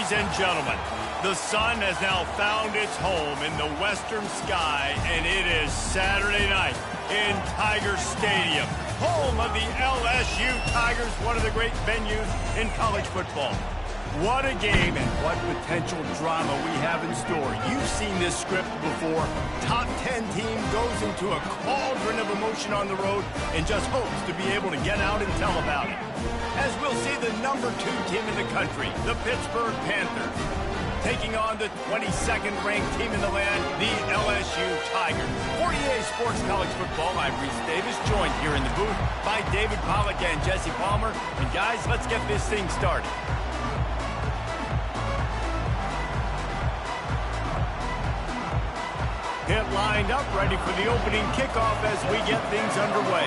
Ladies and gentlemen, the sun has now found its home in the western sky, and it is Saturday night in Tiger Stadium, home of the LSU Tigers, one of the great venues in college football. What a game and what potential drama we have in store. You've seen this script before. Top 10 team goes into a cauldron of emotion on the road and just hopes to be able to get out and tell about it. As we'll see the number 2 team in the country, the Pittsburgh Panthers, taking on the 22nd ranked team in the land, the LSU Tigers. For EA Sports College Football, I'm Reese Davis, joined here in the booth by David Pollack and Jesse Palmer. And guys, let's get this thing started. Pitt lined up, ready for the opening kickoff as we get things underway.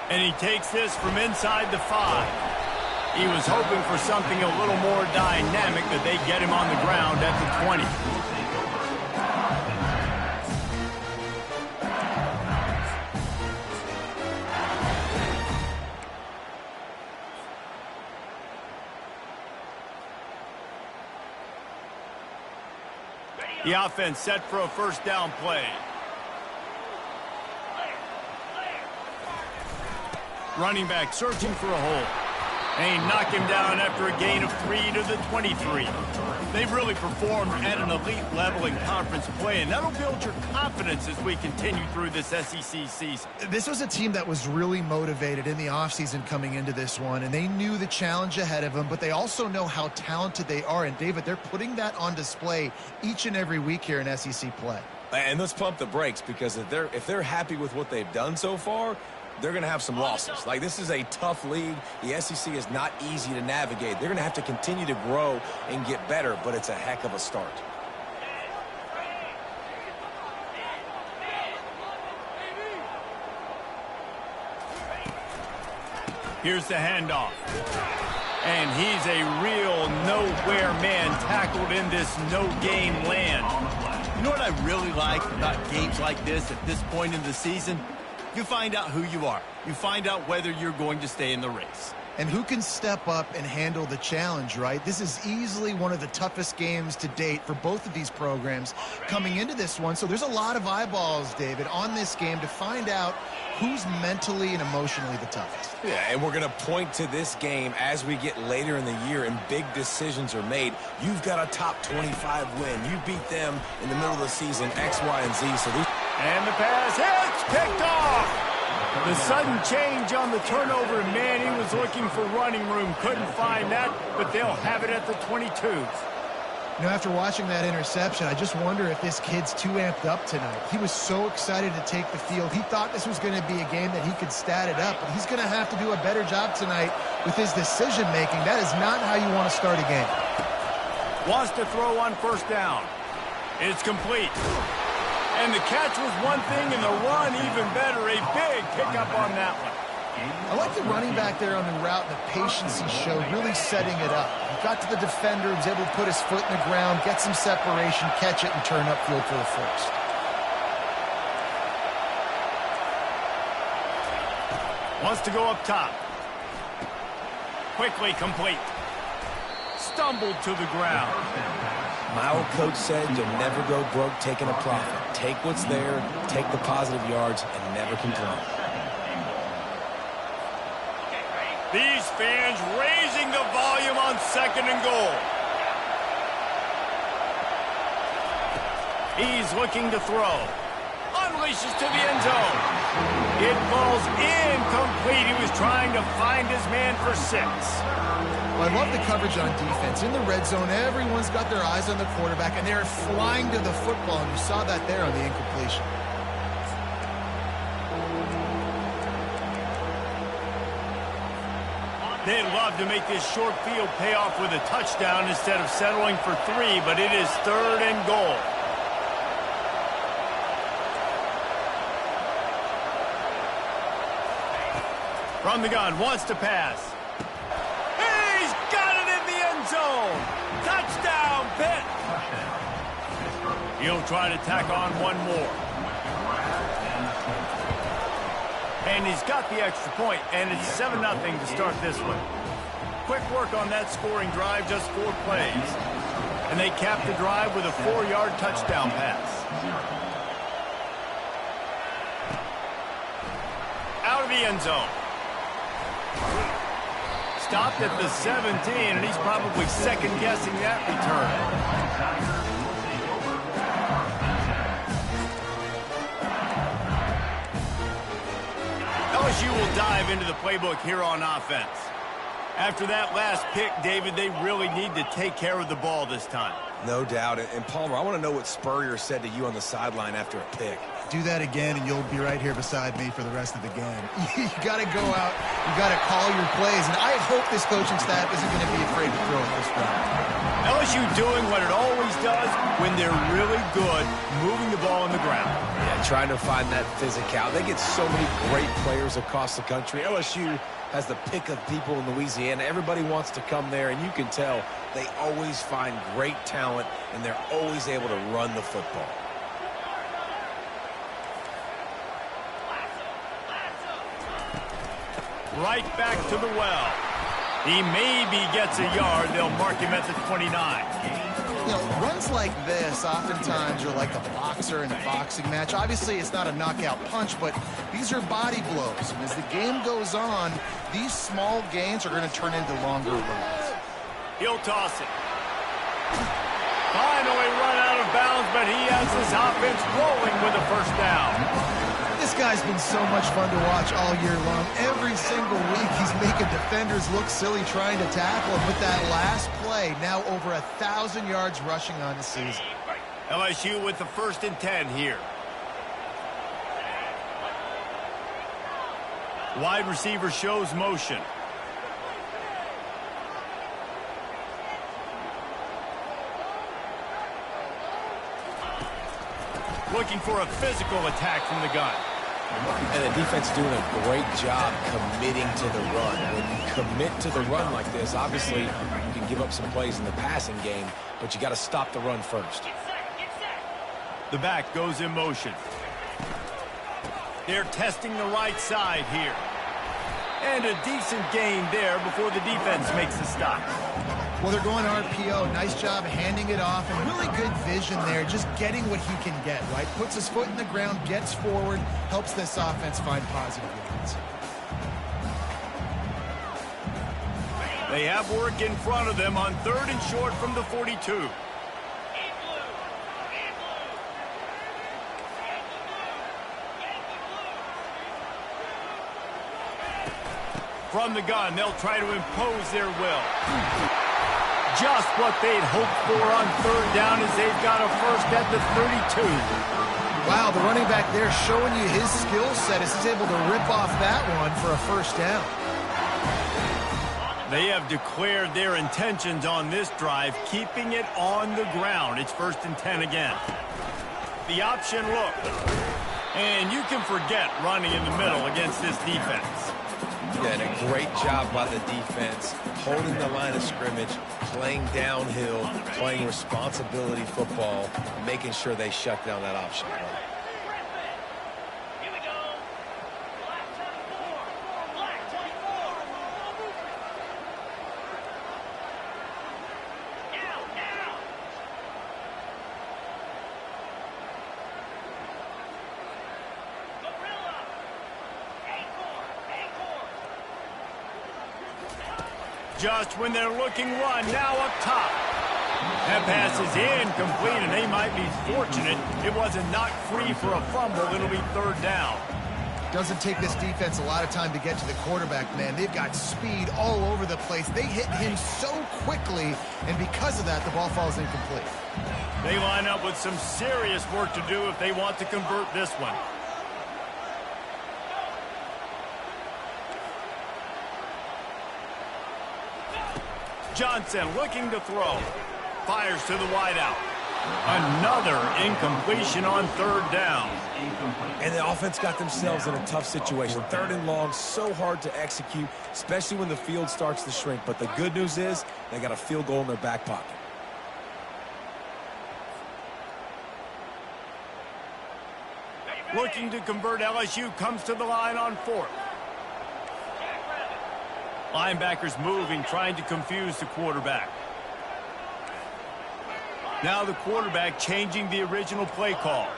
And he takes this from inside the 5. He was hoping for something a little more dynamic, that they get him on the ground at the 20. The offense set for a first down play. Running back searching for a hole. And he knocked him down after a gain of 3 to the 23. They've really performed at an elite level in conference play, and that'll build your confidence as we continue through this SEC season. This was a team that was really motivated in the offseason coming into this one, and they knew the challenge ahead of them, but they also know how talented they are. And, David, they're putting that on display each and every week here in SEC play. And let's pump the brakes, because if they're happy with what they've done so far, they're going to have some losses. Like, this is a tough league. The SEC is not easy to navigate. They're going to have to continue to grow and get better, but it's a heck of a start. Here's the handoff. And he's a real nowhere man, tackled in this no-game land. You know what I really like about games like this at this point in the season? You find out who you are. You find out whether you're going to stay in the race. And who can step up and handle the challenge, right? This is easily one of the toughest games to date for both of these programs coming into this one. So there's a lot of eyeballs, David, on this game to find out who's mentally and emotionally the toughest. Yeah, and we're going to point to this game as we get later in the year and big decisions are made. You've got a top 25 win. You beat them in the middle of the season, X, Y, and Z. So and the pass hits, picked off. The sudden change on the turnover, man, he was looking for running room. Couldn't find that, but they'll have it at the 22. You know, after watching that interception, I just wonder if this kid's too amped up tonight. He was so excited to take the field. He thought this was going to be a game that he could stat it up, but he's going to have to do a better job tonight with his decision-making. That is not how you want to start a game. Wants to throw on first down. It's complete. And the catch was one thing, and the run even better. A big pickup on that one. I like the running back there on the route, the patience he showed, really setting it up. He got to the defender, was able to put his foot in the ground, get some separation, catch it, and turn upfield for the first. Wants to go up top. Quickly complete. Stumbled to the ground. My old coach said you'll never go broke taking a profit. Take what's there, take the positive yards, and never complain. These fans raising the volume on 2nd and goal. He's looking to throw. Unleashes to the end zone. It falls incomplete. He was trying to find his man for 6. Well, I love the coverage on defense. In the red zone, everyone's got their eyes on the quarterback, and they're flying to the football, and you saw that there on the incompletion. They'd love to make this short field pay off with a touchdown instead of settling for 3, but it is 3rd and goal. From the gun, wants to pass. He's got it in the end zone. Touchdown, Pitt. He'll try to tack on one more. And he's got the extra point, and it's 7-0 to start this one. Quick work on that scoring drive, just 4 plays. And they cap the drive with a 4-yard touchdown pass. Out of the end zone. Stopped at the 17, and he's probably second-guessing that return. LSU will dive into the playbook here on offense. After that last pick, David, they really need to take care of the ball this time. No doubt. And Palmer, I want to know what Spurrier said to you on the sideline after a pick. Do that again, and you'll be right here beside me for the rest of the game. You got to go out. You got to call your plays, and I hope this coaching staff isn't going to be afraid to throw it this round. LSU doing what it always does when they're really good, moving the ball on the ground. Yeah, trying to find that physical. They get so many great players across the country. LSU has the pick of people in Louisiana. Everybody wants to come there, and you can tell they always find great talent, and they're always able to run the football. Right back to the well. He maybe gets a yard. They'll mark him at the 29. You know, runs like this oftentimes are like a boxer in a boxing match. Obviously, it's not a knockout punch, but these are body blows. And as the game goes on, these small gains are going to turn into longer runs. He'll toss it. Finally run out of bounds, but he has his offense rolling with a first down. This guy's been so much fun to watch all year long. Every single week, he's making defenders look silly trying to tackle him. With that last play, now over 1,000 yards rushing on the season. LSU with the 1st and 10 here. Wide receiver shows motion. Looking for a physical attack from the gun. And the defense doing a great job committing to the run. When you commit to the run like this, obviously you can give up some plays in the passing game, but you got to stop the run first. The back goes in motion. They're testing the right side here. And a decent gain there before the defense makes the stop. Well, they're going RPO. Nice job handing it off, and really good vision there, just getting what he can get, right? Puts his foot in the ground, gets forward, helps this offense find positive yards. They have work in front of them on 3rd and short from the 42. From the gun, they'll try to impose their will. Just what they'd hoped for on 3rd down as they've got a first at the 32. Wow, the running back there showing you his skill set as he's able to rip off that one for a first down. They have declared their intentions on this drive, keeping it on the ground. It's 1st and 10 again. The option look. And you can forget running in the middle against this defense. Yeah, and a great job by the defense, holding the line of scrimmage, playing downhill, playing responsibility football, making sure they shut down that option. Just when they're looking run, now up top. That pass is incomplete, and they might be fortunate it wasn't knocked free for a fumble. It'll be 3rd down. Doesn't take this defense a lot of time to get to the quarterback, man. They've got speed all over the place. They hit him so quickly, and because of that, the ball falls incomplete. They line up with some serious work to do if they want to convert this one. Johnson looking to throw. Fires to the wideout. Another incompletion on 3rd down. And the offense got themselves in a tough situation. 3rd and long, so hard to execute, especially when the field starts to shrink. But the good news is they got a field goal in their back pocket. Looking to convert, LSU comes to the line on 4th. Linebackers moving, trying to confuse the quarterback. Now the quarterback changing the original play call.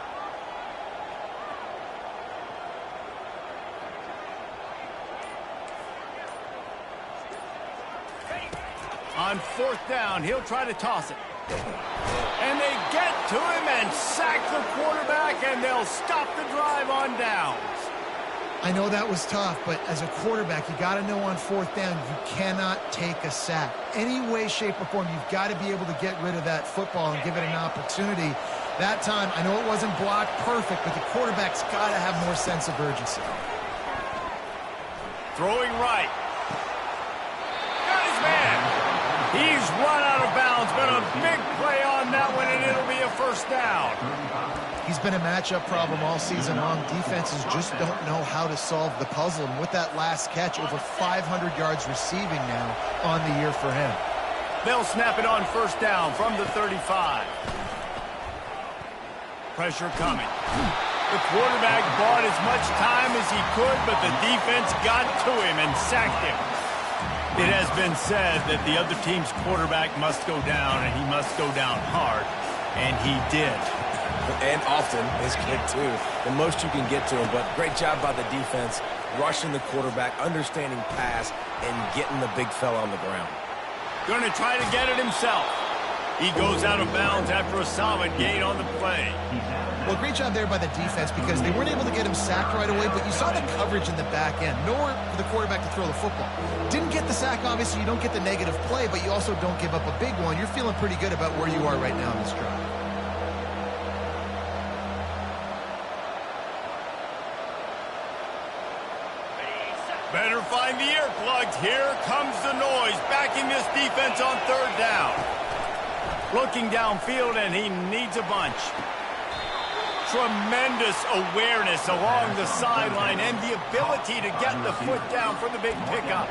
On 4th down, he'll try to toss it. And they get to him and sack the quarterback, and they'll stop the drive on downs. I know that was tough, but as a quarterback, you got to know on 4th down, you cannot take a sack. Any way, shape, or form, you've got to be able to get rid of that football and give it an opportunity. That time, I know it wasn't blocked perfect, but the quarterback's got to have more sense of urgency. Throwing right. Got his man. He's run out of bounds, but a big play on that one, and it'll be a 1st down. He's been a matchup problem all season long. Defenses just don't know how to solve the puzzle. And with that last catch, over 500 yards receiving now on the year for him. They'll snap it on 1st down from the 35. Pressure coming. The quarterback bought as much time as he could, but the defense got to him and sacked him. It has been said that the other team's quarterback must go down, and he must go down hard, and he did. And often, his kid too. The most you can get to him, but great job by the defense, rushing the quarterback, understanding pass, and getting the big fella on the ground. Going to try to get it himself. He goes out of bounds after a solid gain on the play. Well, great job there by the defense because they weren't able to get him sacked right away, but you saw the coverage in the back end. Nowhere for the quarterback to throw the football. Didn't get the sack, obviously. You don't get the negative play, but you also don't give up a big one. You're feeling pretty good about where you are right now in this drive. Better find the earplugs. Here comes the noise, backing this defense on 3rd down. Looking downfield, and he needs a bunch. Tremendous awareness along the sideline and the ability to get the foot down for the big pickup.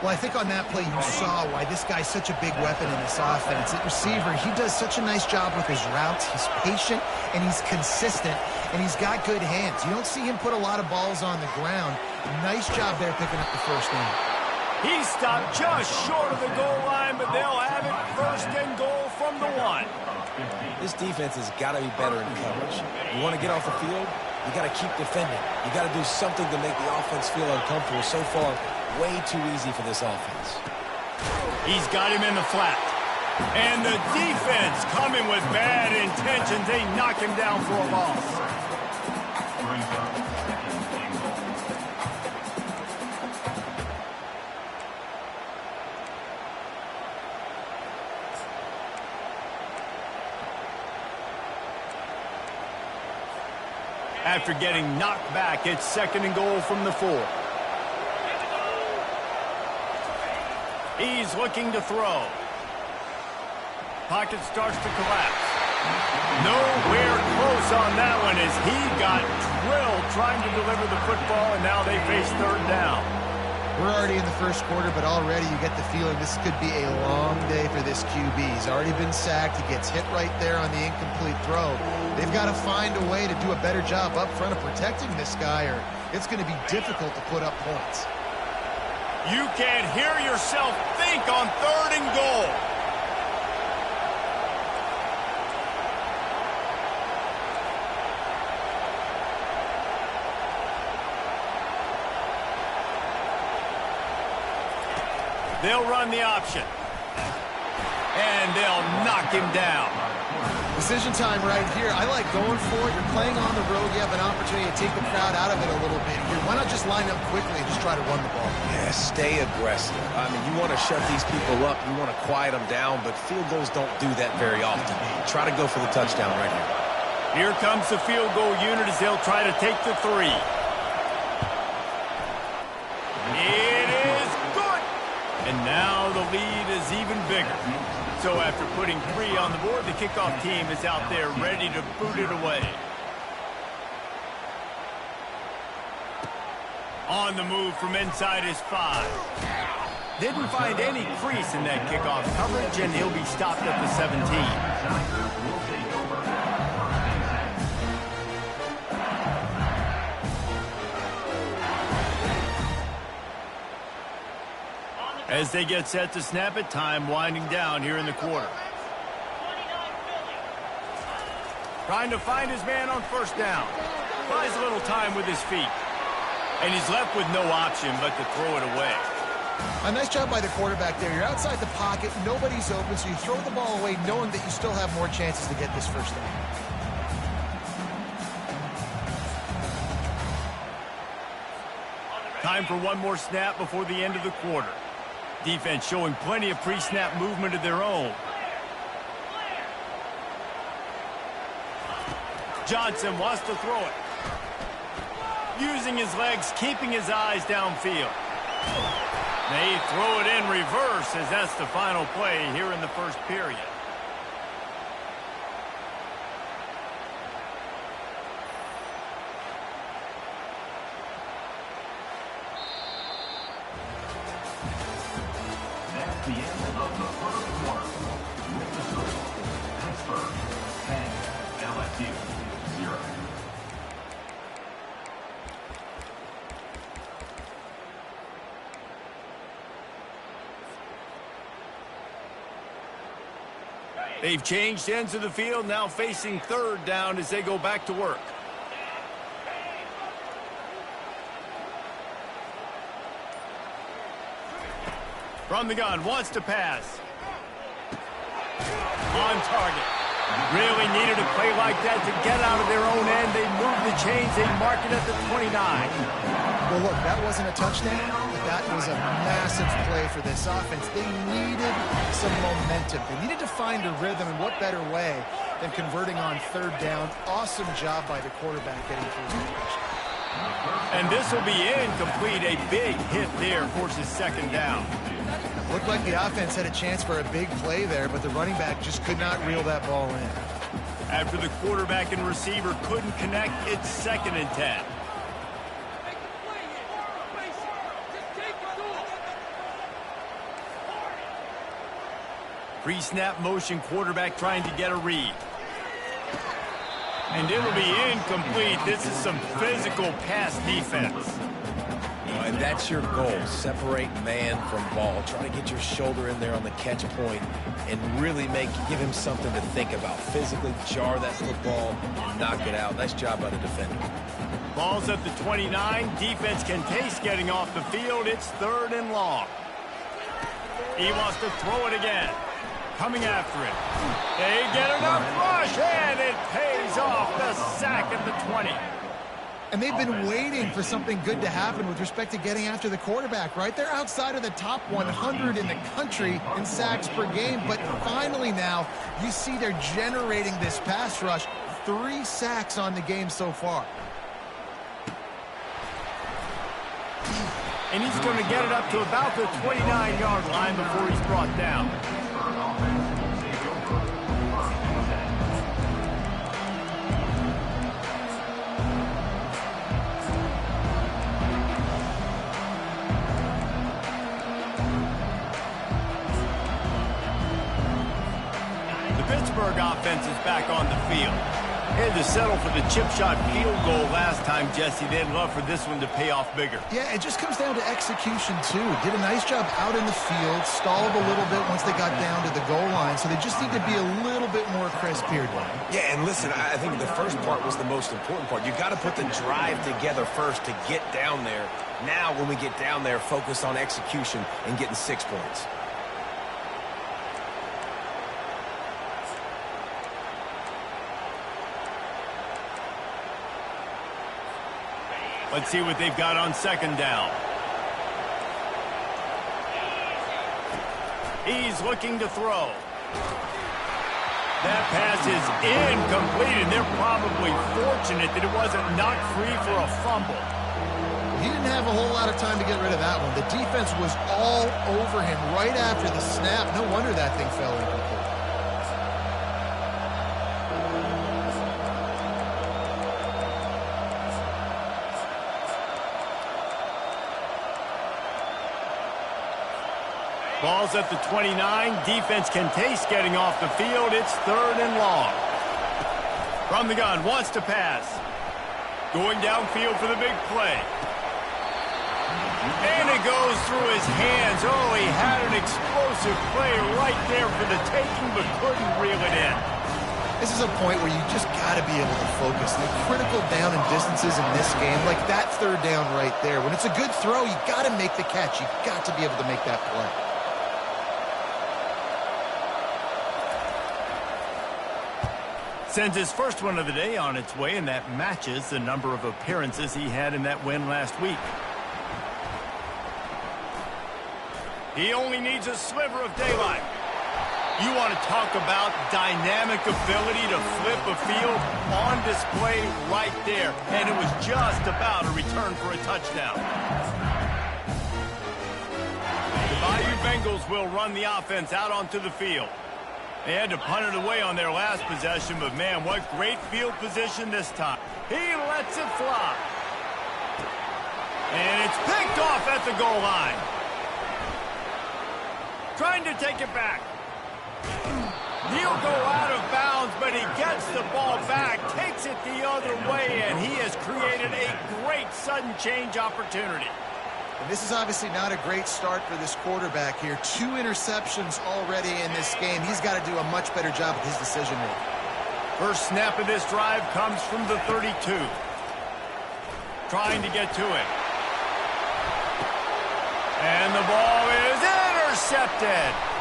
Well, I think on that play you saw why this guy's such a big weapon in this offense. At receiver, he does such a nice job with his routes. He's patient, and he's consistent, and he's got good hands. You don't see him put a lot of balls on the ground. Nice job there picking up the 1st down. He stopped just short of the goal line, but they'll have it 1st and goal from the 1. This defense has got to be better in coverage. You want to get off the field, you got to keep defending. You got to do something to make the offense feel uncomfortable. So far, way too easy for this offense. He's got him in the flat. And the defense coming with bad intentions. They knock him down for a loss. After getting knocked back, it's 2nd and goal from the 4. He's looking to throw. Pocket starts to collapse. Nowhere close on that one as he got drilled trying to deliver the football, and now they face 3rd down. We're already in the 1st quarter, but already you get the feeling this could be a long day for this QB. He's already been sacked. He gets hit right there on the incomplete throw. They've got to find a way to do a better job up front of protecting this guy, or it's going to be difficult to put up points. You can't hear yourself think on 3rd and goal. They'll run the option. And they'll knock him down. Decision time right here. I like going for it. You're playing on the road. You have an opportunity to take the crowd out of it a little bit here. Why not just line up quickly and just try to run the ball? Yeah, stay aggressive. I mean, you want to shut these people up. You want to quiet them down, but field goals don't do that very often. Try to go for the touchdown right here. Here comes the field goal unit as they'll try to take the 3. It is good. And now the lead is even bigger. So after putting 3 on the board, the kickoff team is out there ready to boot it away. On the move from inside his 5. Didn't find any crease in that kickoff coverage, and he'll be stopped at the 17. As they get set to snap it, time winding down here in the quarter. Trying to find his man on first down. Buys a little time with his feet. And he's left with no option but to throw it away. A nice job by the quarterback there. You're outside the pocket, nobody's open, so you throw the ball away knowing that you still have more chances to get this first down. Time for one more snap before the end of the quarter. Defense showing plenty of pre-snap movement of their own. Johnson wants to throw it. Using his legs, keeping his eyes downfield. They throw it in reverse as that's the final play here in the first period. That's the end of the first quarter. Pittsburgh 10, LSU 0. They've changed ends of the field, now facing third down as they go back to work. From the gun, wants to pass. On target. Really needed a play like that to get out of their own end. They move the chains, they mark it at the 29. Well, look, that wasn't a touchdown, but that was a massive play for this offense. They needed some momentum. They needed to find a rhythm, and what better way than converting on third down. Awesome job by the quarterback getting through the pressure. And this will be incomplete. A big hit there forces second down. Looked like the offense had a chance for a big play there, but the running back just could not reel that ball in. After the quarterback and receiver couldn't connect, it's 2nd and 10. Pre-snap motion, quarterback trying to get a read. And it'll be incomplete. This is some physical pass defense. And that's your goal. Separate man from ball. Try to get your shoulder in there on the catch point and really give him something to think about. Physically jar that football and knock it out. Nice job by the defender. Ball's at the 29. Defense can taste getting off the field. It's 3rd and long. He wants to throw it again. Coming after it. They get enough rush, and it pays off the sack at the 20. And they've been waiting for something good to happen with respect to getting after the quarterback, right? They're outside of the top 100 in the country in sacks per game, but finally now you see they're generating this pass rush. 3 sacks on the game so far. And he's going to get it up to about the 29-yard line before he's brought down. Pittsburgh offense is back on the field. Had to settle for the chip shot field goal last time, Jesse. They'd love for this one to pay off bigger. Yeah, it just comes down to execution, too. Did a nice job out in the field, stalled a little bit once they got down to the goal line, so they just need to be a little bit more crisp here, Dwayne. Yeah, and listen, I think the first part was the most important part. You got to put the drive together first to get down there. Now, when we get down there, focus on execution and getting 6 points. Let's see what they've got on 2nd down. He's looking to throw. That pass is incomplete, and they're probably fortunate that it wasn't knocked free for a fumble. He didn't have a whole lot of time to get rid of that one. The defense was all over him right after the snap. No wonder that thing fell incomplete. Ball's at the 29. Defense can taste getting off the field. It's 3rd and long. From the gun, wants to pass. Going downfield for the big play. And it goes through his hands. Oh, he had an explosive play right there for the taking, but couldn't reel it in. This is a point where you just got to be able to focus. The critical down and distances in this game, like that third down right there. When it's a good throw, you got to make the catch. You got to be able to make that play. Sends his first one of the day on its way, and that matches the number of appearances he had in that win last week. He only needs a sliver of daylight. You want to talk about dynamic ability to flip a field on display right there. And it was just about a return for a touchdown. The Bayou Bengals will run the offense out onto the field. They had to punt it away on their last possession, but man, what great field position this time. He lets it fly. And it's picked off at the goal line. Trying to take it back. He'll go out of bounds, but he gets the ball back, takes it the other way, and he has created a great sudden change opportunity. And this is obviously not a great start for this quarterback here. 2 interceptions already in this game. He's got to do a much better job with his decision-making. First snap of this drive comes from the 32. Trying to get to it. And the ball is intercepted.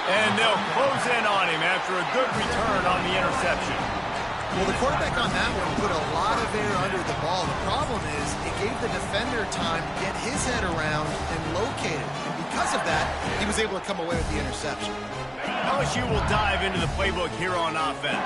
And they'll close in on him after a good return on the interception. Well, the quarterback on that one put a lot of air under the ball. The problem is it gave the defender time to get his head around and locate it. And because of that, he was able to come away with the interception. LSU will dive into the playbook here on offense.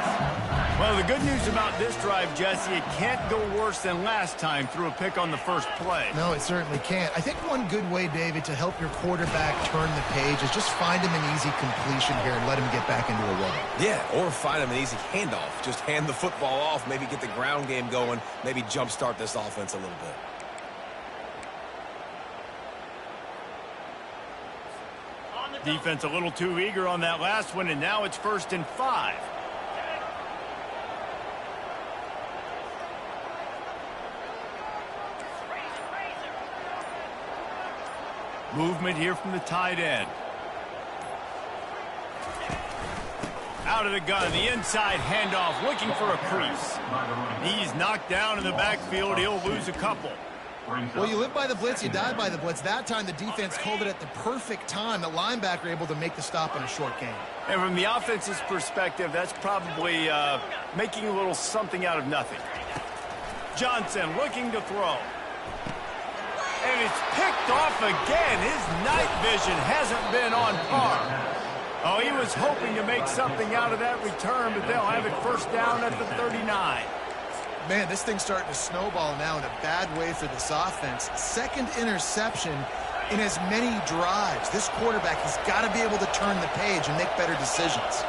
Well, the good news about this drive, Jesse, it can't go worse than last time through a pick on the first play. No, it certainly can't. I think one good way, David, to help your quarterback turn the page is just find him an easy completion here and let him get back into a run. Yeah, or find him an easy handoff. Just hand the football off, maybe get the ground game going, maybe jumpstart this offense a little bit. Defense a little too eager on that last one, and now it's 1st and 5. Movement here from the tight end. Out of the gun, the inside handoff, looking for a crease. He's knocked down in the backfield. He'll lose a couple. Well, you live by the blitz, you die by the blitz. That time the defense called it at the perfect time. The linebacker able to make the stop in a short game. And from the offense's perspective, that's probably making a little something out of nothing. Johnson looking to throw. And it's picked off again. His night vision hasn't been on par. Oh, he was hoping to make something out of that return, but they'll have it 1st down at the 39. Man, this thing's starting to snowball now in a bad way for this offense. 2nd interception in as many drives. This quarterback has got to be able to turn the page and make better decisions.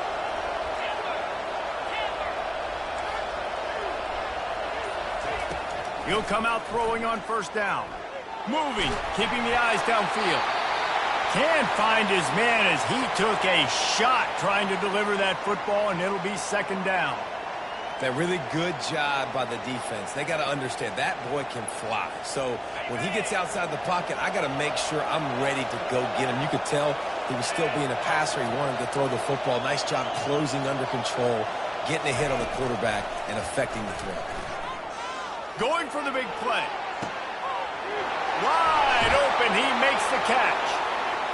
He'll come out throwing on 1st down. Moving, keeping the eyes downfield. Can't find his man as he took a shot trying to deliver that football, and it'll be 2nd down. That really good job by the defense. They got to understand that boy can fly. So when he gets outside the pocket, I got to make sure I'm ready to go get him. You could tell he was still being a passer. He wanted to throw the football. Nice job closing under control, getting a hit on the quarterback, and affecting the throw. Going for the big play. Wide open, he makes the catch.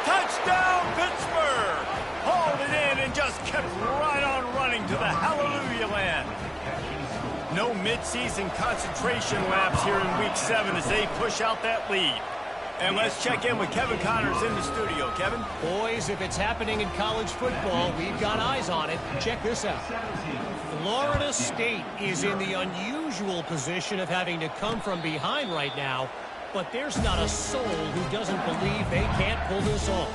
Touchdown, Pittsburgh! Hauled it in and just kept right on running to the hallelujah land. No midseason concentration laps here in Week 7 as they push out that lead. And let's check in with Kevin Connors in the studio. Kevin? Boys, if it's happening in college football, we've got eyes on it. Check this out. Florida State is in the unusual position of having to come from behind right now, but there's not a soul who doesn't believe they can't pull this off.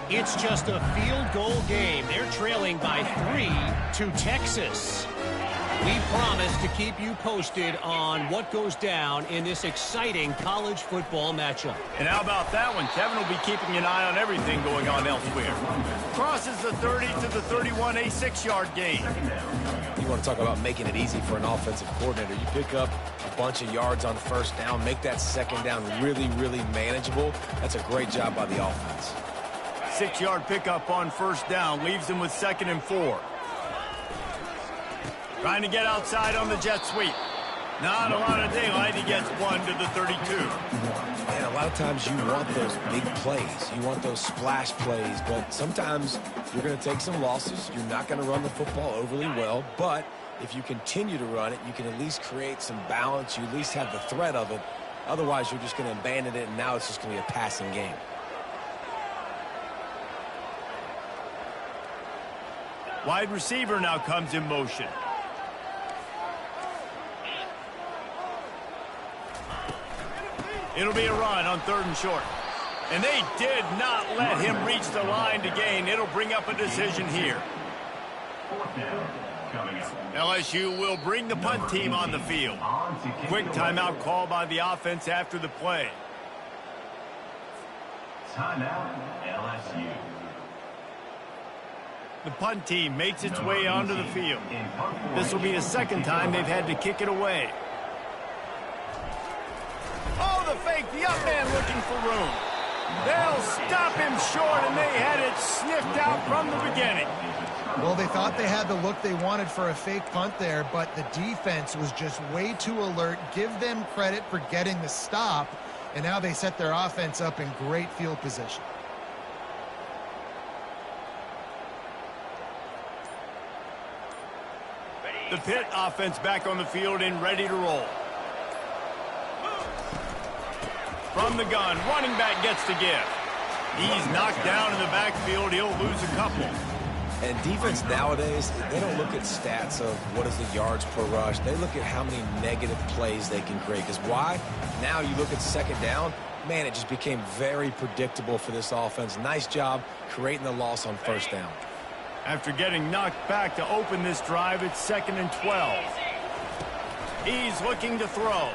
It's just a field goal game. They're trailing by 3 to Texas. We promise to keep you posted on what goes down in this exciting college football matchup. And how about that one? Kevin will be keeping an eye on everything going on elsewhere. Crosses the 30 to the 31, a 6-yard gain. you want to talk about making it easy for an offensive coordinator. You pick up a bunch of yards on first down, make that second down really, really manageable. That's a great job by the offense. 6-yard pickup on first down leaves them with 2nd and 4. Trying to get outside on the jet sweep. Not a lot of daylight. He gets 1 to the 32. And a lot of times you want those big plays. You want those splash plays. But sometimes you're going to take some losses. You're not going to run the football overly well. But if you continue to run it, you can at least create some balance. You at least have the threat of it. Otherwise, you're just going to abandon it, and now it's just going to be a passing game. Wide receiver now comes in motion. It'll be a run on 3rd and short. And they did not let him reach the line to gain. It'll bring up a decision here. LSU will bring the punt team on the field. Quick timeout call by the offense after the play. Timeout, LSU. The punt team makes its way onto the field. This will be the 2nd time they've had to kick it away. Oh, the fake, the up man looking for room. They'll stop him short, and they had it sniffed out from the beginning. Well, they thought they had the look they wanted for a fake punt there, but the defense was just way too alert. Give them credit for getting the stop, and now they set their offense up in great field position. The Pitt offense back on the field and ready to roll. From the gun, running back gets to give. He's knocked down in the backfield. He'll lose a couple. And defense nowadays, they don't look at stats of what is the yards per rush. They look at how many negative plays they can create. Because why? Now you look at 2nd down, man, it just became very predictable for this offense. Nice job creating the loss on 1st down. After getting knocked back to open this drive, it's 2nd and 12. He's looking to throw.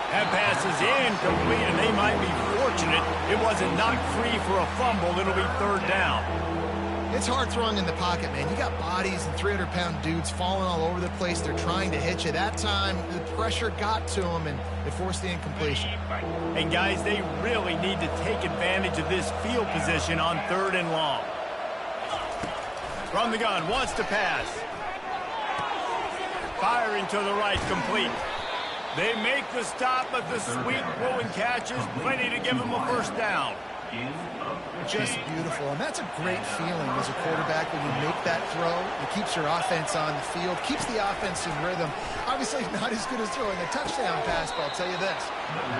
That pass is incomplete, and they might be fortunate it wasn't knocked free for a fumble. It'll be 3rd down. It's hard throwing in the pocket, man. You got bodies and 300-pound dudes falling all over the place. They're trying to hit you. That time, the pressure got to them, and it forced the incompletion. And, guys, they really need to take advantage of this field position on 3rd and long. From the gun, wants to pass. Firing to the right, complete. They make the stop, but the sweet throw and catch is plenty to give them a 1st down. Just beautiful, and that's a great feeling as a quarterback when you make that throw. It keeps your offense on the field, keeps the offense in rhythm. Obviously not as good as throwing a touchdown pass, but I'll tell you this,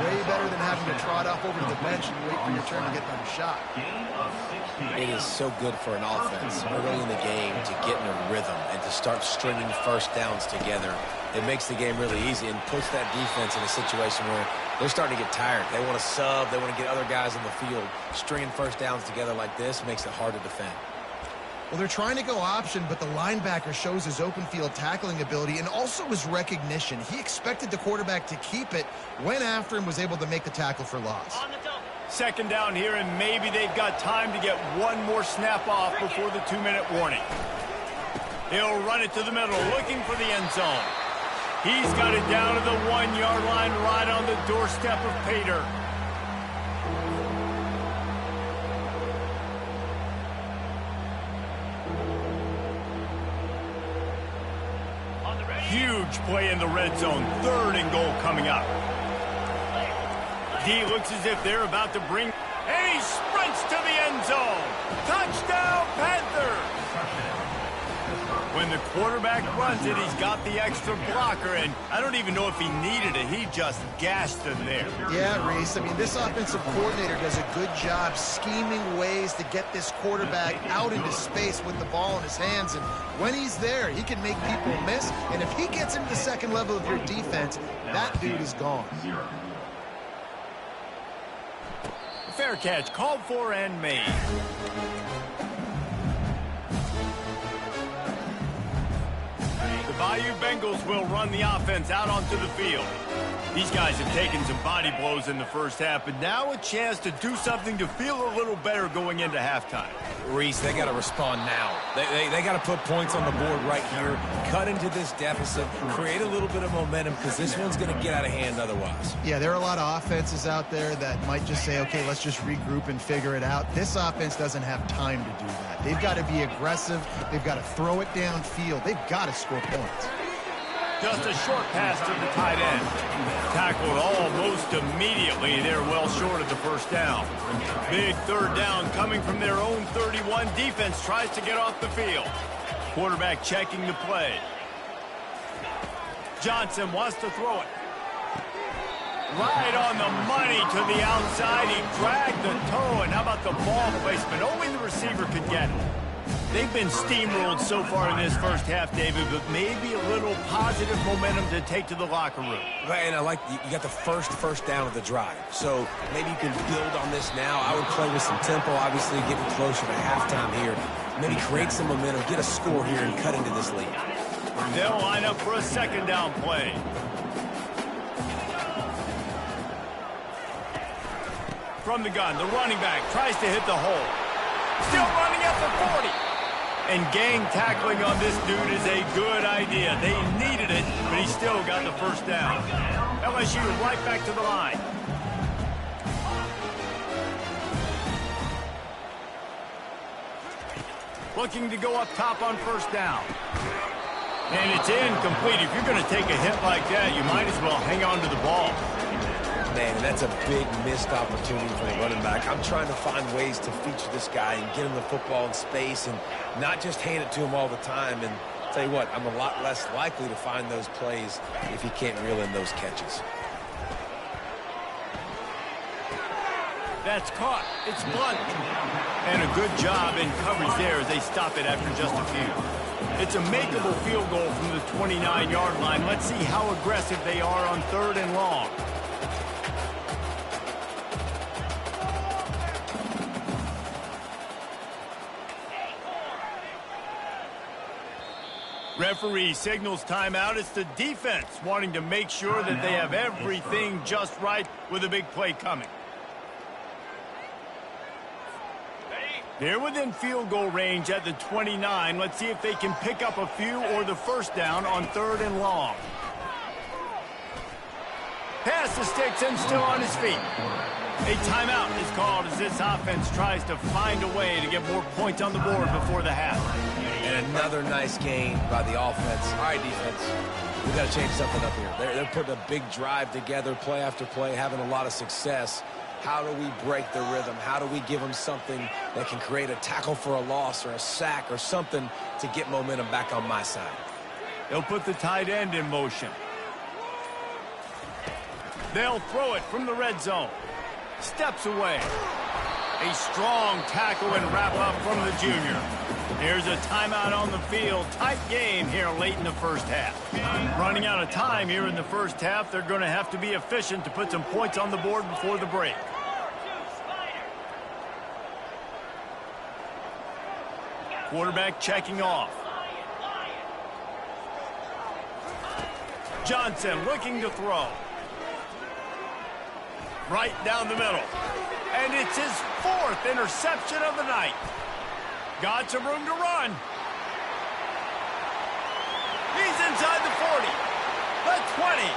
way better than having to trot off over to the bench and wait for your turn to get another shot. It is so good for an offense early in the game to get in a rhythm and to start stringing 1st downs together. It makes the game really easy and puts that defense in a situation where they're starting to get tired. They want to sub. They want to get other guys on the field. Stringing 1st downs together like this makes it hard to defend. Well, they're trying to go option, but the linebacker shows his open field tackling ability and also his recognition. He expected the quarterback to keep it, went after him, was able to make the tackle for loss. 2nd down here, and maybe they've got time to get one more snap off before the 2-minute warning. He'll run it to the middle, looking for the end zone. He's got it down to the 1-yard line, right on the doorstep of Pater. Huge play in the red zone. 3rd and goal coming up. D looks as if they're about to bring, and he sprints to the end zone. Touchdown, Panthers! When the quarterback runs it, he's got the extra blocker, and I don't even know if he needed it. He just gashed them there. Yeah, Reese. I mean, this offensive coordinator does a good job scheming ways to get this quarterback out into space with the ball in his hands, and when he's there, he can make people miss, and if he gets into the 2nd level of your defense, that dude is gone. Fair catch, called for and made. BYU Bengals will run the offense out onto the field. These guys have taken some body blows in the first half, but now a chance to do something to feel a little better going into halftime. Reese, they got to respond now. They got to put points on the board right here, cut into this deficit, create a little bit of momentum, because this one's going to get out of hand otherwise. Yeah, there are a lot of offenses out there that might just say, okay, let's just regroup and figure it out. This offense doesn't have time to do that. They've got to be aggressive. They've got to throw it downfield. They've got to score points. Just a short pass to the tight end. Tackled almost immediately. They're well short of the first down. Big third down coming from their own 31. Defense tries to get off the field. Quarterback checking the play. Johnson wants to throw it. Right on the money to the outside. He dragged the toe. And how about the ball placement? Only the receiver could get it. They've been steamrolled so far in this first half, David, but maybe a little positive momentum to take to the locker room. And I like you got the first down of the drive. So maybe you can build on this now. I would play with some tempo, obviously getting closer to halftime here. Maybe create some momentum, get a score here, and cut into this lead. They'll line up for a second down play. From the gun, the running back tries to hit the hole. Still running at the 40. And gang tackling on this dude is a good idea. They needed it, but he still got the first down. LSU right back to the line. Looking to go up top on first down. And it's incomplete. If you're going to take a hit like that, you might as well hang on to the ball. Man, that's a big missed opportunity for the running back. I'm trying to find ways to feature this guy and get him the football in space and not just hand it to him all the time. And I'll tell you what, I'm a lot less likely to find those plays if he can't reel in those catches. That's caught. It's blunt. And a good job in coverage there as they stop it after just a few. It's a makeable field goal from the 29-yard line. Let's see how aggressive they are on 3rd and long. Referee signals timeout. It's the defense wanting to make sure that they have everything just right with a big play coming. They're within field goal range at the 29. Let's see if they can pick up a few or the first down on 3rd and long. Pass the sticks and still on his feet. A timeout is called as this offense tries to find a way to get more points on the board before the half. And another nice game by the offense. All right, defense, we got to change something up here. They're putting a big drive together, play after play, having a lot of success. How do we break the rhythm? How do we give them something that can create a tackle for a loss or a sack or something to get momentum back on my side? They'll put the tight end in motion. They'll throw it from the red zone. Steps away. A strong tackle and wrap up from the junior. Here's a timeout on the field. Tight game here late in the first half. Running out of time here in the first half. They're going to have to be efficient to put some points on the board before the break. Quarterback checking off. Johnson looking to throw. Right down the middle. And it's his 4th interception of the night. Got some room to run. He's inside the 40. The 20.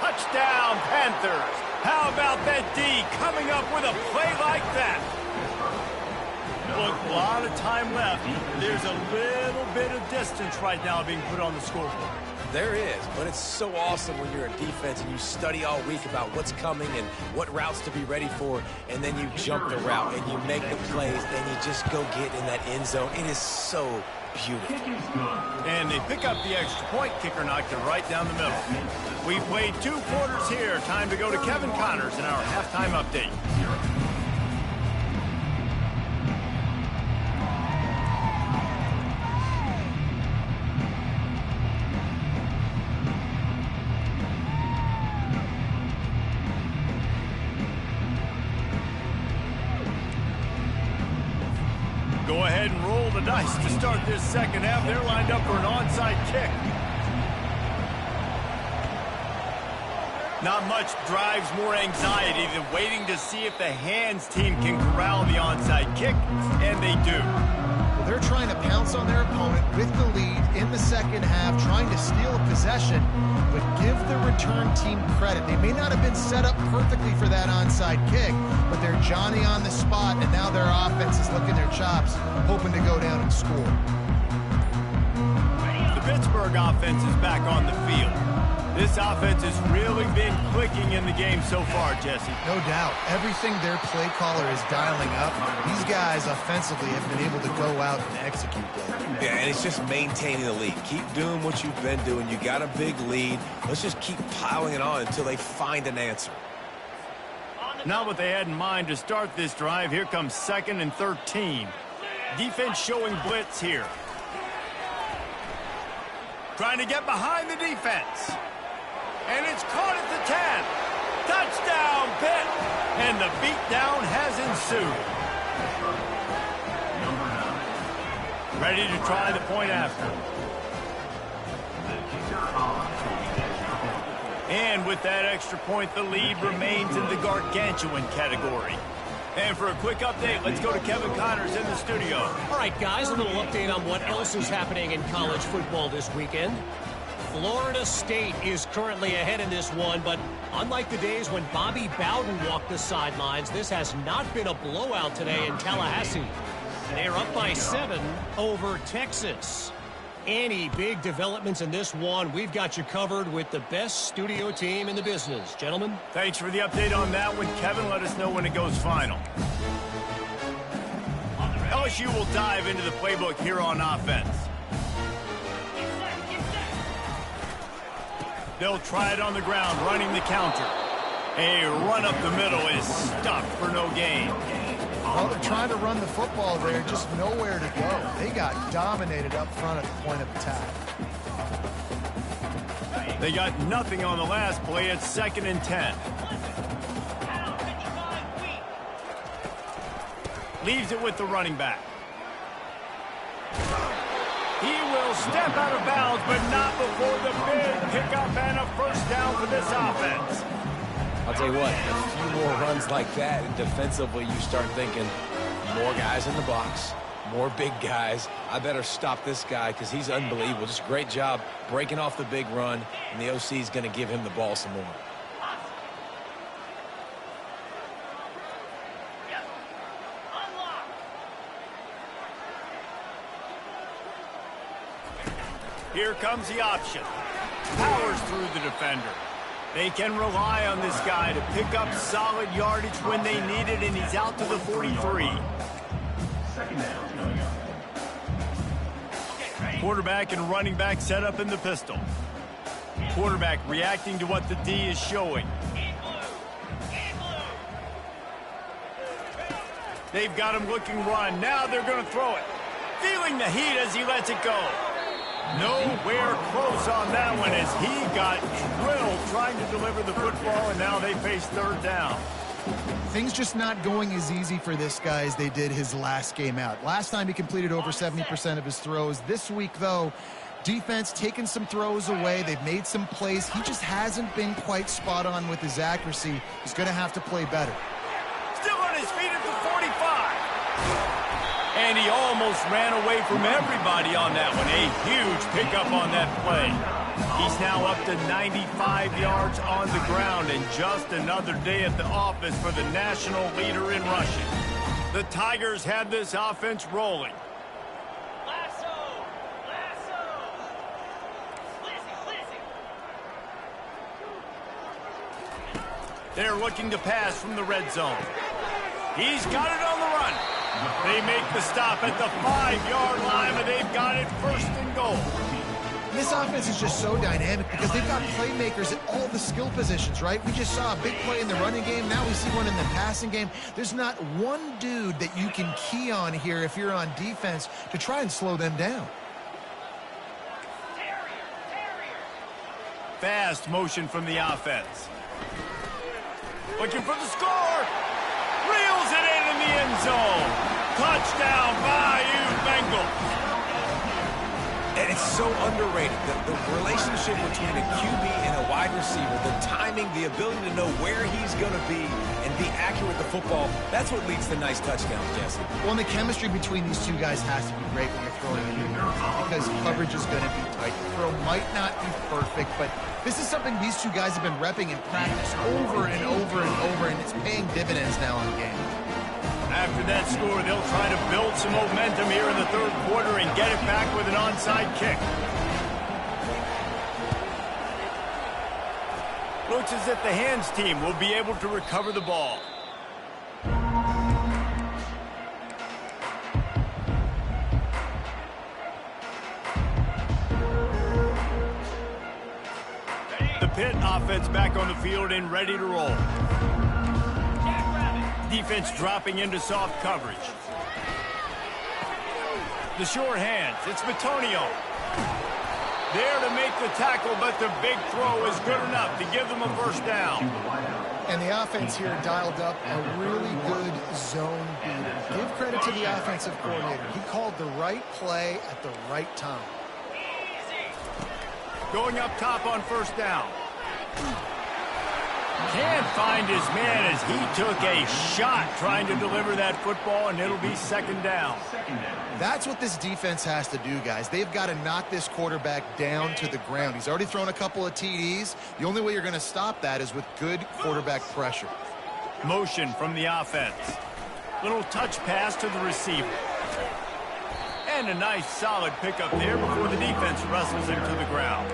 Touchdown, Panthers. How about that D coming up with a play like that? Look, a lot of time left. There's a little bit of distance right now being put on the scoreboard. There is, but it's so awesome when you're a defense and you study all week about what's coming and what routes to be ready for, and then you jump the route and you make the plays and you just go get in that end zone. It is so beautiful. And they pick up the extra point. Kicker knocked it right down the middle. We played 2 quarters here. Time to go to Kevin Connors in our halftime update. Go ahead and roll the dice to start this second half. They're lined up for an onside kick. Not much drives more anxiety than waiting to see if the hands team can corral the onside kick, and they do. Well, they're trying to pounce on their opponent with the lead in the second half, trying to steal a possession, but give the return team credit. They may not have been set up perfectly for that onside kick, but they're Johnny on the spot, and now their offense is licking their chops, hoping to go down and score. The Pittsburgh offense is back on the field. This offense has really been clicking in the game so far, Jesse. No doubt. Everything their play caller is dialing up, these guys offensively have been able to go out and execute that. Yeah, and it's just maintaining the lead. Keep doing what you've been doing. You got a big lead. Let's just keep piling it on until they find an answer. Not what they had in mind to start this drive. Here comes 2nd and 13. Defense showing blitz here. Trying to get behind the defense. And it's caught at the 10. Touchdown, Pitt. And the beatdown has ensued. Ready to try the point after. And with that extra point, the lead remains in the gargantuan category. And for a quick update, let's go to Kevin Connors in the studio. All right, guys, a little update on what else is happening in college football this weekend. Florida State is currently ahead in this one, but unlike the days when Bobby Bowden walked the sidelines, this has not been a blowout today in Tallahassee. They're up by 7 over Texas. Any big developments in this one, we've got you covered with the best studio team in the business. Gentlemen. Thanks for the update on that one, Kevin. Let us know when it goes final. LSU will dive into the playbook here on offense. They'll try it on the ground, running the counter. A run up the middle is stuffed for no gain. Well, they're trying to run the football there, just nowhere to go. They got dominated up front at the point of attack. They got nothing on the last play. It's 2nd and 10. Leaves it with the running back. He will step out of bounds, but not before the big pickup and a first down for this offense. I'll tell you what, a few more runs like that, and defensively you start thinking, more guys in the box, more big guys. I better stop this guy because he's unbelievable. Just a great job breaking off the big run, and the OC is going to give him the ball some more. Here comes the option. Powers through the defender. They can rely on this guy to pick up solid yardage when they need it, and he's out to the 43. Quarterback and running back set up in the pistol. Quarterback reacting to what the D is showing. They've got him looking run. Now they're going to throw it. Feeling the heat as he lets it go. Nowhere close on that one as he got drilled trying to deliver the football, and now they face 3rd down. Things just not going as easy for this guy as they did his last game out. Last time he completed over 70% of his throws. This week, though, defense taking some throws away. They've made some plays. He just hasn't been quite spot on with his accuracy. He's going to have to play better. Still on his feet at the 45. And he almost ran away from everybody on that one. A huge pickup on that play. He's now up to 95 yards on the ground, and just another day at the office for the national leader in rushing. The Tigers have this offense rolling. They're looking to pass from the red zone. He's got it on the run. They make the stop at the 5-yard line, and they've got it 1st and goal. This offense is just so dynamic because they've got playmakers at all the skill positions, right? We just saw a big play in the running game. Now we see one in the passing game. There's not one dude that you can key on here if you're on defense to try and slow them down. Fast motion from the offense. Looking for the score. Reels it in the end zone. Touchdown, Bayou Bengals. And it's so underrated. The relationship between a QB and a wide receiver, the timing, the ability to know where he's going to be and be accurate with the football, that's what leads to nice touchdowns, Jesse. Well, and the chemistry between these two guys has to be great when you're throwing in because coverage is going to be tight. The throw might not be perfect, but this is something these two guys have been repping in practice over and over and over, and it's paying dividends now on games. After that score, they'll try to build some momentum here in the third quarter and get it back with an onside kick. Looks as if the hands team will be able to recover the ball. The Pitt offense back on the field and ready to roll. Defense dropping into soft coverage. The short hands. It's Bitonio. There to make the tackle, but the big throw is good enough to give them a first down. And the offense here dialed up a really good zone beat. Give credit to the offensive coordinator. He called the right play at the right time. Going up top on first down. Can't find his man as he took a shot trying to deliver that football, and it'll be second down. That's what this defense has to do, guys. They've got to knock this quarterback down to the ground. He's already thrown a couple of TDs. The only way you're going to stop that is with good quarterback pressure. Motion from the offense. Little touch pass to the receiver. And a nice solid pickup there before the defense wrestles him to the ground.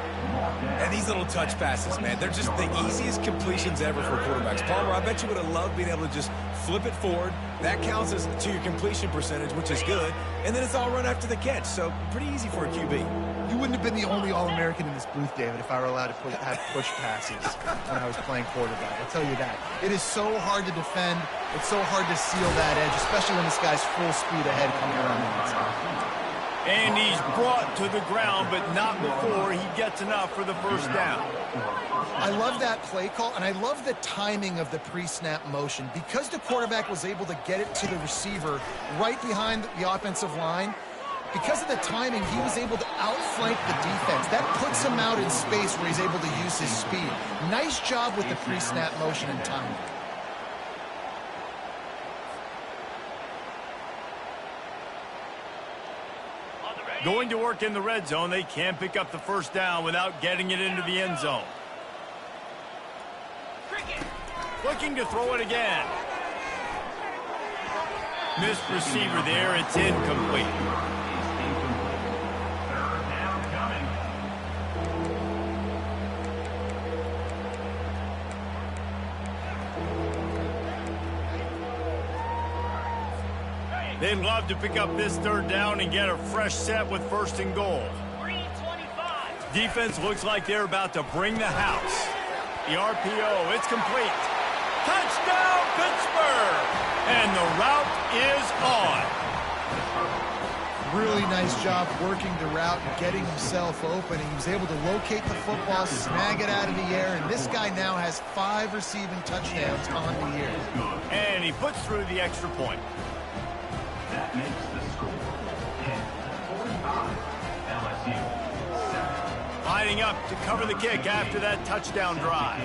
And these little touch passes, man, they're just the easiest completions ever for quarterbacks. Palmer, I bet you would have loved being able to just flip it forward. That counts as to your completion percentage, which is good. And then it's all run after the catch, so pretty easy for a QB. You wouldn't have been the only All-American in this booth, David, if I were allowed to have push passes when I was playing quarterback. I'll tell you that. It is so hard to defend. It's so hard to seal that edge, especially when this guy's full speed ahead coming around the outside. And he's brought to the ground, but not before he gets enough for the first down. I love that play call, and I love the timing of the pre-snap motion. Because the quarterback was able to get it to the receiver right behind the offensive line, because of the timing, he was able to outflank the defense. That puts him out in space where he's able to use his speed. Nice job with the pre-snap motion and timing. Going to work in the red zone. They can't pick up the first down without getting it into the end zone. Looking to throw it again. Missed receiver there. It's incomplete. They'd love to pick up this third down and get a fresh set with first and goal. Defense looks like they're about to bring the house. The RPO, it's complete. Touchdown, Pittsburgh! And the route is on. Really nice job working the route and getting himself open. He was able to locate the football, snag it out of the air, and this guy now has 5 receiving touchdowns on the year. And he puts through the extra point. That makes the score 10-45. LSU 7. Lining up to cover the kick after that touchdown drive.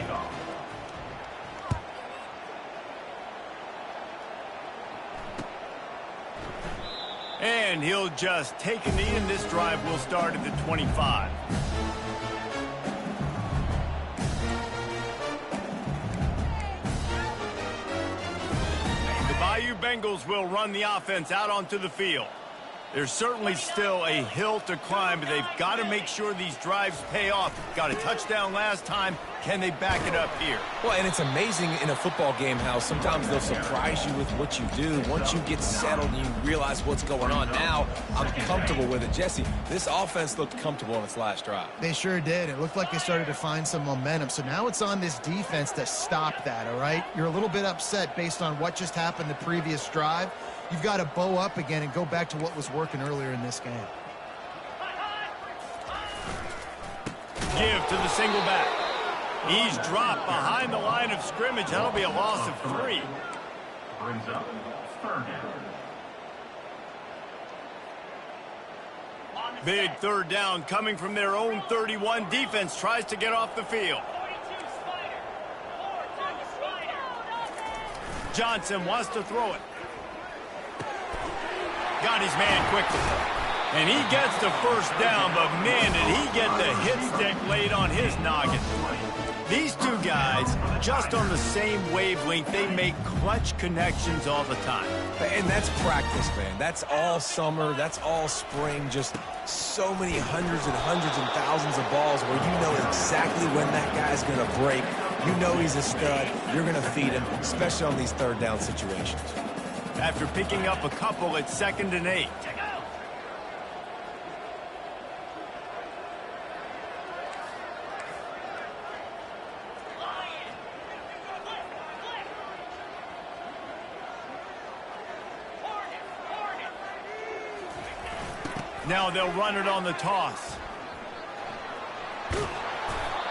And he'll just take a knee, and this drive will start at the 25. The Bayou Bengals will run the offense out onto the field. There's certainly still a hill to climb, but they've got to make sure these drives pay off. Got a touchdown last time. Can they back it up here? Well, and it's amazing in a football game how sometimes they'll surprise you with what you do. Once you get settled and you realize what's going on, now I'm comfortable with it. Jesse, this offense looked comfortable on its last drive. They sure did. It looked like they started to find some momentum. So now it's on this defense to stop that, all right? You're a little bit upset based on what just happened the previous drive. You've got to bow up again and go back to what was working earlier in this game. Give to the single back. He's dropped behind the line of scrimmage. That'll be a loss of 3. Brings up third down. Big third down coming from their own 31. Defense tries to get off the field. Johnson wants to throw it. Got his man quickly. And he gets the first down, but man, did he get the hit stick laid on his noggin. These two guys, just on the same wavelength, they make clutch connections all the time. And that's practice, man. That's all summer. That's all spring. Just so many hundreds and thousands of balls where you know exactly when that guy's going to break. You know he's a stud. You're going to feed him, especially on these third down situations. After picking up a couple, it's 2nd and 8. Now they'll run it on the toss.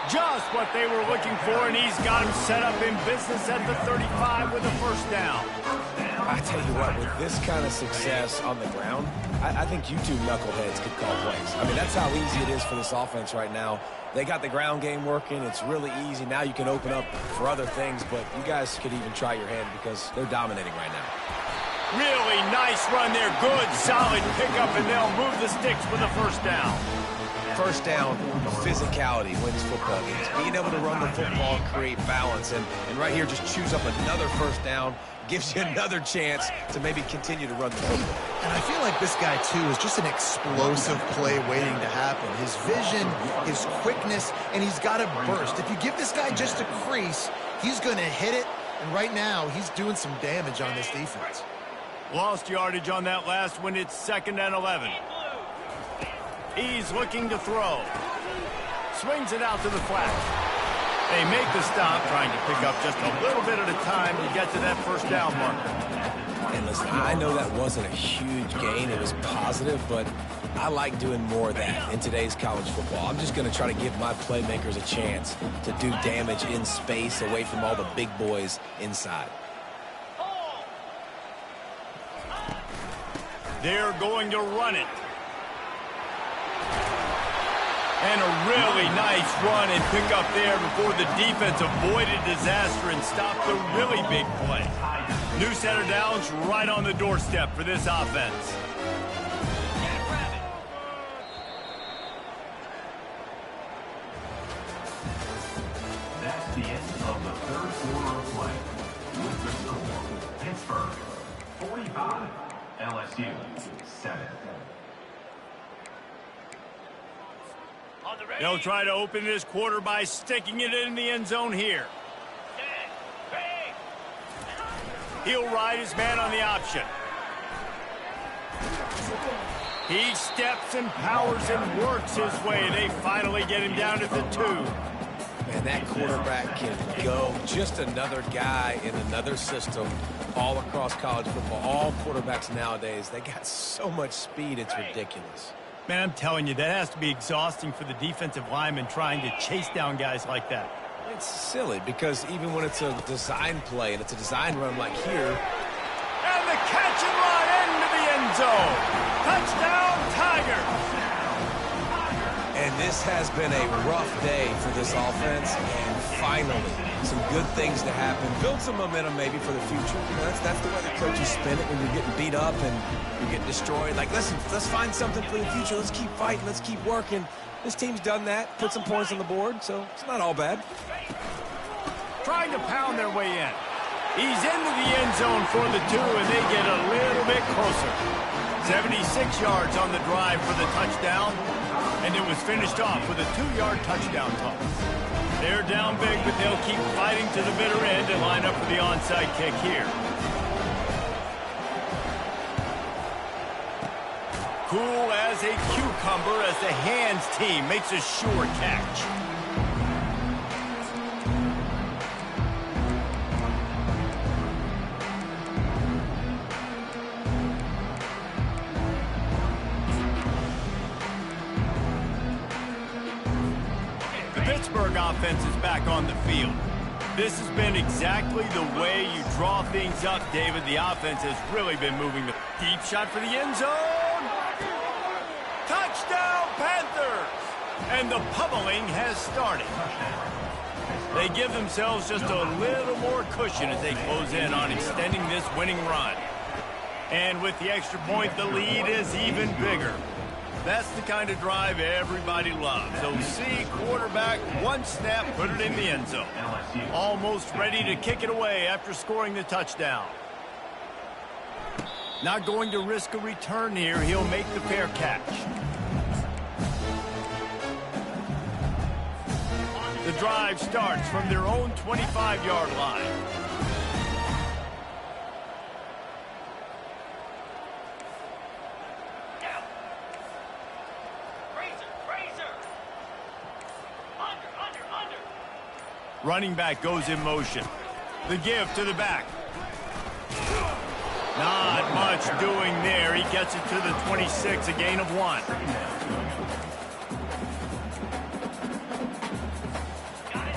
Just what they were looking for, and he's got him set up in business at the 35 with a first down. I tell you what, with this kind of success on the ground, I think you two knuckleheads could call plays. I mean, that's how easy it is for this offense right now. They got the ground game working. It's really easy. Now you can open up for other things, but you guys could even try your hand because they're dominating right now. Really nice run there. Good, solid pickup, and they'll move the sticks for the first down. First down, physicality wins football games. Being able to run the football and create balance. And right here, just choose up another first down. Gives you another chance to maybe continue to run the football. And I feel like this guy, too, is just an explosive play waiting to happen. His vision, his quickness, and he's got a burst. If you give this guy just a crease, he's going to hit it. And right now, he's doing some damage on this defense. Lost yardage on that last one. It's 2nd and 11. He's looking to throw. Swings it out to the flat. They make the stop, trying to pick up just a little bit at a time to get to that first down marker. And listen, I know that wasn't a huge gain. It was positive, but I like doing more of that in today's college football. I'm just going to try to give my playmakers a chance to do damage in space away from all the big boys inside. They're going to run it. And a really nice run and pick up there before the defense avoided disaster and stopped the really big play. New set of downs right on the doorstep for this offense. That's the end of the third quarter of play. With the score, Pittsburgh 45, LSU 7. They'll try to open this quarter by sticking it in the end zone here. He'll ride his man on the option. He steps and powers and works his way. They finally get him down at the 2. And that quarterback can go. Just another guy in another system all across college football. All quarterbacks nowadays, they got so much speed, it's ridiculous. Man, I'm telling you, that has to be exhausting for the defensive lineman trying to chase down guys like that. It's silly because even when it's a design play and it's a design run like here. And the catch and run into the end zone. Touchdown, Tigers. And this has been a rough day for this offense, and finally, some good things to happen. Build some momentum maybe for the future. You know, that's the way the coaches spin it when you're getting beat up and you're getting destroyed. Like, listen, let's find something for the future. Let's keep fighting. Let's keep working. This team's done that, put some points on the board, so it's not all bad. Trying to pound their way in. He's into the end zone for the 2, and they get a little bit closer. 76 yards on the drive for the touchdown. And it was finished off with a 2-yard touchdown toss. They're down big, but they'll keep fighting to the bitter end and line up for the onside kick here. Cool as a cucumber as the hands team makes a sure catch. Pittsburgh offense is back on the field. This has been exactly the way you draw things up, David. The offense has really been moving the deep shot for the end zone. Touchdown! Panthers! And the pummeling has started. They give themselves just a little more cushion as they close in on extending this winning run. And with the extra point, the lead is even bigger. That's the kind of drive everybody loves. So see quarterback, one snap, put it in the end zone. Almost ready to kick it away after scoring the touchdown. Not going to risk a return here. He'll make the fair catch. The drive starts from their own 25-yard line. Running back goes in motion. The give to the back. Not much doing there. He gets it to the 26, a gain of 1.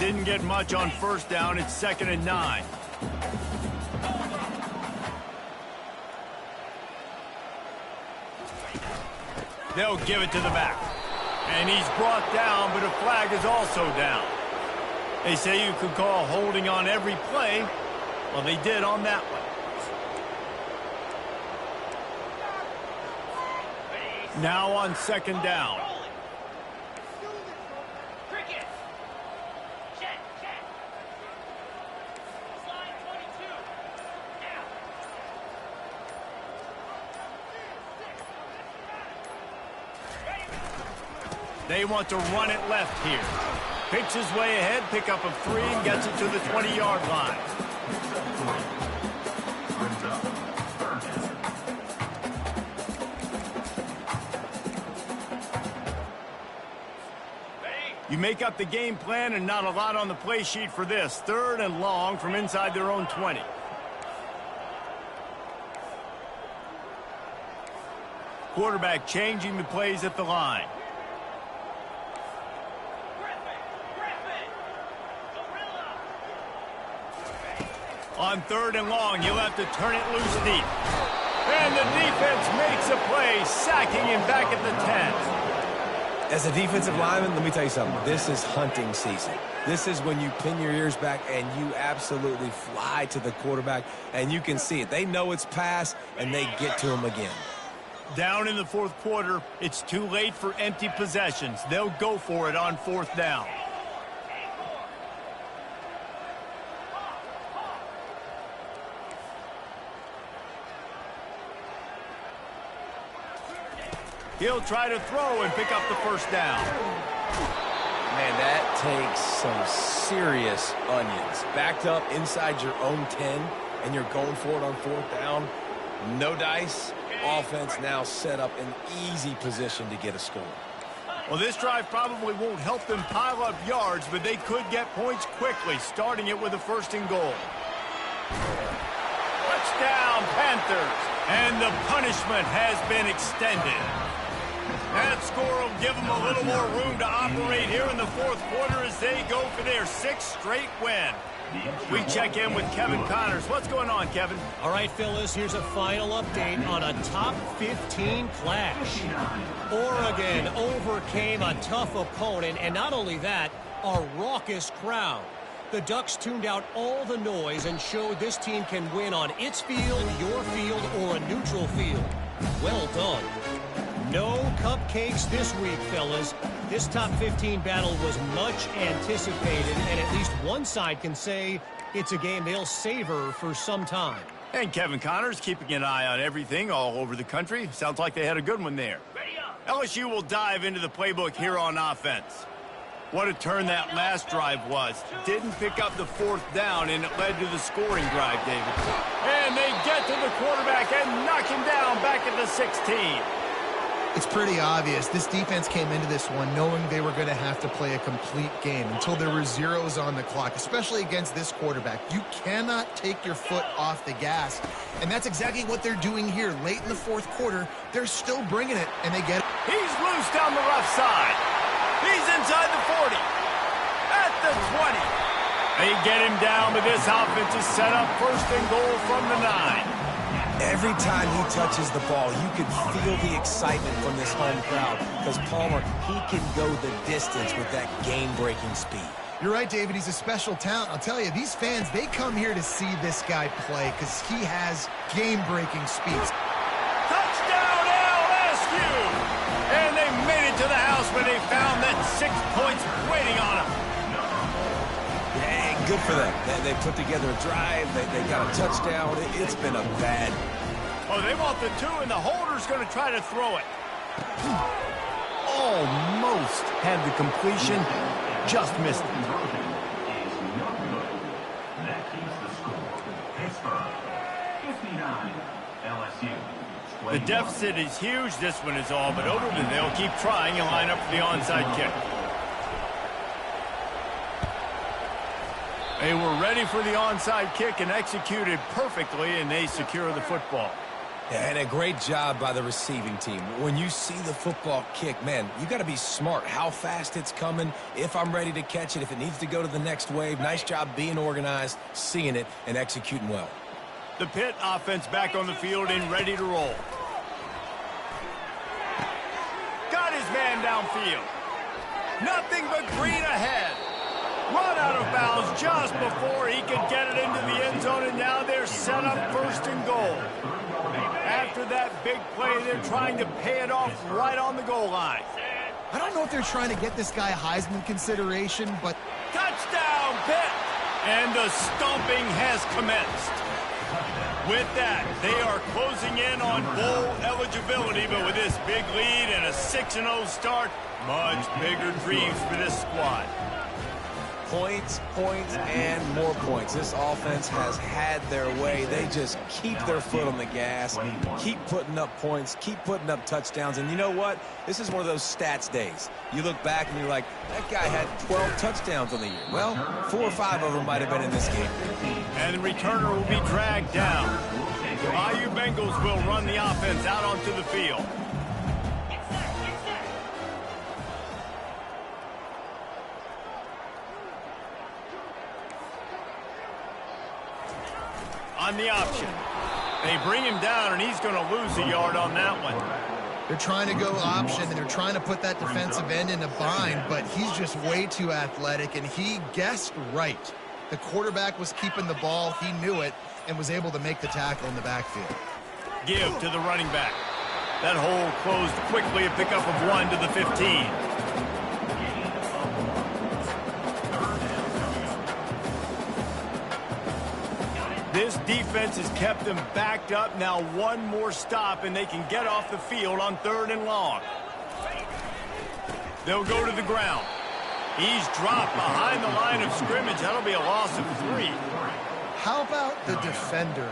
Didn't get much on first down. It's 2nd and 9. They'll give it to the back. And he's brought down, but a flag is also down. They say you could call holding on every play. Well, they did on that one. Now on 2nd down. They want to run it left here. Picks his way ahead, pick up of 3, and gets it to the 20-yard line. You make up the game plan and not a lot on the play sheet for this. 3rd and long from inside their own 20. Quarterback changing the plays at the line. On 3rd and long, he'll have to turn it loose deep. And the defense makes a play, sacking him back at the 10. As a defensive lineman, let me tell you something. This is hunting season. This is when you pin your ears back and you absolutely fly to the quarterback, and you can see it. They know it's pass, and they get to him again. Down in the 4th quarter, it's too late for empty possessions. They'll go for it on 4th down. He'll try to throw and pick up the 1st down. Man, that takes some serious onions. Backed up inside your own 10, and you're going for it on 4th down. No dice. Offense now set up an easy position to get a score. Well, this drive probably won't help them pile up yards, but they could get points quickly, starting it with a 1st and goal. Touchdown, Panthers. And the punishment has been extended. That score will give them a little more room to operate here in the 4th quarter as they go for their 6th straight win. We check in with Kevin Connors. What's going on, Kevin? All right, Phyllis, here's a final update on a top 15 clash. Oregon overcame a tough opponent, and not only that, a raucous crowd. The Ducks tuned out all the noise and showed this team can win on its field, your field, or a neutral field. Well done. No cupcakes this week, fellas. This top 15 battle was much anticipated, and at least one side can say it's a game they'll savor for some time. And Kevin Connors keeping an eye on everything all over the country. Sounds like they had a good one there. LSU will dive into the playbook here on offense. What a turn that last drive was. Didn't pick up the 4th down, and it led to the scoring drive, David. And they get to the quarterback and knock him down back at the 16. It's pretty obvious. This defense came into this one knowing they were going to have to play a complete game until there were zeros on the clock, especially against this quarterback. You cannot take your foot off the gas, and that's exactly what they're doing here. Late in the 4th quarter, they're still bringing it, and they get it. He's loose down the left side. He's inside the 40. At the 20. They get him down, but this offense is set up 1st and goal from the 9. Every time he touches the ball, you can feel the excitement from this home crowd because Palmer, he can go the distance with that game-breaking speed. You're right, David. He's a special talent. I'll tell you, these fans, they come here to see this guy play because he has game-breaking speed. Touchdown, LSU! And they made it to the house when they found that 6 points waiting on them. Dang, good for them. They put together a drive. They got a touchdown. It's been a bad. Oh, they want the 2, and the holder's going to try to throw it. Almost had the completion. Just missed it. That keeps the score. Pittsburgh, 59, LSU. The deficit is huge. This one is all but over, but they'll keep trying and line up for the onside kick. They were ready for the onside kick and executed perfectly, and they secure the football. And a great job by the receiving team. When you see the football kick, man, you got to be smart how fast it's coming, if I'm ready to catch it, if it needs to go to the next wave. Nice job being organized, seeing it, and executing well. The Pitt offense back on the field and ready to roll. Got his man downfield. Nothing but green ahead. Run out of bounds just before he could get it into the end zone, and now they're set up first and goal. After that big play, they're trying to pay it off right on the goal line. I don't know if they're trying to get this guy Heisman consideration, but... Touchdown, Pitt! And the stomping has commenced. With that, they are closing in on bowl eligibility, but with this big lead and a 6-0 start, much bigger dreams for this squad. Points, points, and more points. This offense has had their way. They just keep their foot on the gas, keep putting up points, keep putting up touchdowns. And you know what? This is one of those stats days. You look back and you're like, that guy had 12 touchdowns on the year. Well, 4 or 5 of them might have been in this game. And the returner will be dragged down. The IU Bengals will run the offense out onto the field. On the option. They bring him down, and he's going to lose a yard on that one. They're trying to go option, and they're trying to put that defensive end in a bind, but he's just way too athletic, and he guessed right. The quarterback was keeping the ball. He knew it and was able to make the tackle in the backfield. Give to the running back. That hole closed quickly, a pickup of 1 to the 15. This defense has kept them backed up. Now one more stop, and they can get off the field on 3rd and long. They'll go to the ground. He's dropped behind the line of scrimmage. That'll be a loss of 3. How about the defender?